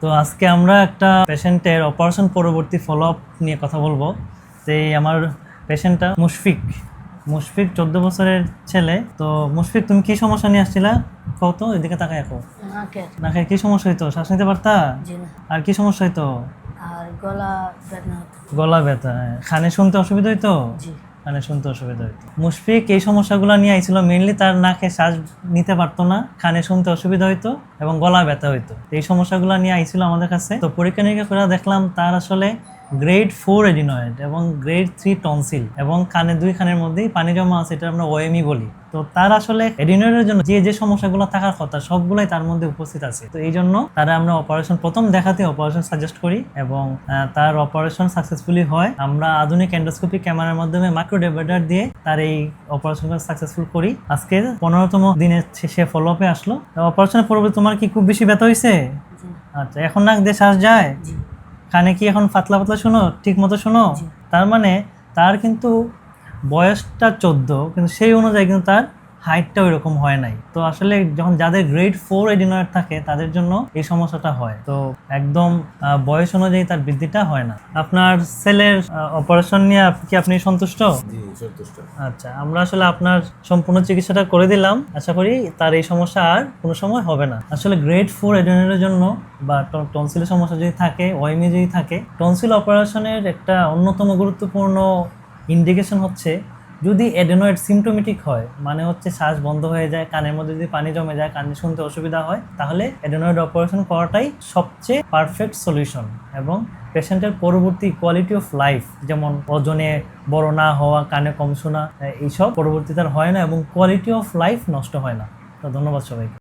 তো আজকে আমরা একটা পেশেন্টের অপারেশন পরবর্তী ফলো আপ নিয়ে কথা বলবো। যে আমার পেশেন্টটা মুশফিক। মুশফিক 14 বছরের ছেলে। তো মুশফিক, তুমি কি সমস্যা নিয়ে আসছিলা? কত এদিকে তাকায় এখন। নাকের কি সমস্যা হইতো? শ্বাস নিতে পারতা? আর কি সমস্যা হইতো? আর গলা ব্যথা হতো। গলা ব্যথা। কানে শুনতে অসুবিধা হইতো? কানে শুনতে অসুবিধা হইতো। মুশফিক এই সমস্যাগুলো নিয়ে আইছিল, মেইনলি তার নাকে শ্বাস নিতে পারতো না, কানে শুনতে অসুবিধা হইতো এবং গলা ব্যথা হইতো। এই সমস্যাগুলো নিয়ে আইছিল আমাদের কাছে। তো পরীক্ষা নিরীক্ষা করে দেখলাম তার আসলে গ্রেড 4 এডিনয়েড এবং গ্রেড 3 টনসিল এবং কানে দুই কানের মধ্যেই পানি জমা আছে, এটা আমরা ওএমই বলি। তো তার আসলে এডিনয়েডের জন্য যে যে সমস্যাগুলো থাকার কথা সবগুলাই তার মধ্যে উপস্থিত আছে। তো এই জন্য তারা আমরা অপারেশন প্রথম দেখাতে অপারেশন সাজেস্ট করি এবং তার অপারেশন সাকসেসফুলি হয়। আমরা আধুনিক এন্ডোস্কোপি ক্যামেরার মাধ্যমে মাইক্রো ডিভাইডার দিয়ে তার এই অপারেশনটা সাকসেসফুল করি। আজকে 15তম দিনে সে ফলো আপে আসলো। অপারেশনের পরবর্তী তোমার কি খুব বেশি ব্যথা হয়েছে? আচ্ছা, এখন নাক দিয়ে শ্বাস যায়? কানে কি এখন পাতলা পাতলা শোনো, ঠিক মতো শোনো? তার মানে তার কিন্তু বয়সটা 14, কিন্তু সেই অনুযায়ী কিন্তু তার হাইটটা ওই রকম হয় নাই। তো আসলে যখন যাদের গ্রেড 4 এডিনয়েড থাকে তাদের জন্য এই সমস্যাটা হয়। তো একদম বয়স অনুযায়ী তার বৃদ্ধিটা হয় না। আপনার ছেলের অপারেশন নিয়ে কি আপনি সন্তুষ্ট? জি, সন্তুষ্ট। আচ্ছা, আমরা আসলে আপনার সম্পূর্ণ চিকিৎসাটা করে দিলাম। আশা করি তার এই সমস্যা আর কোনো সময় হবে না। আসলে গ্রেড 4 এডিনয়েডের জন্য বা টনসিলের সমস্যা যদি থাকে, ওএমই যদি থাকে, টনসিল অপারেশনের একটা অন্যতম গুরুত্বপূর্ণ ইন্ডিকেশন হচ্ছে যদি এডেনয়েড সিমটোমেটিক হয়, মানে হচ্ছে শ্বাস বন্ধ হয়ে যায়, কানের মধ্যে যদি পানি জমে যায়, কানে শুনতে অসুবিধা হয়, তাহলে এডেনয়েড অপারেশন করাটাই সবচেয়ে পারফেক্ট সলিউশন। এবং পেশেন্টের পরবর্তী কোয়ালিটি অফ লাইফ, যেমন ওজনে বড় না হওয়া, কানে কম শোনা, এইসব পরবর্তীতে আর হয় না এবং কোয়ালিটি অফ লাইফ নষ্ট হয় না। তো ধন্যবাদ সবাইকে।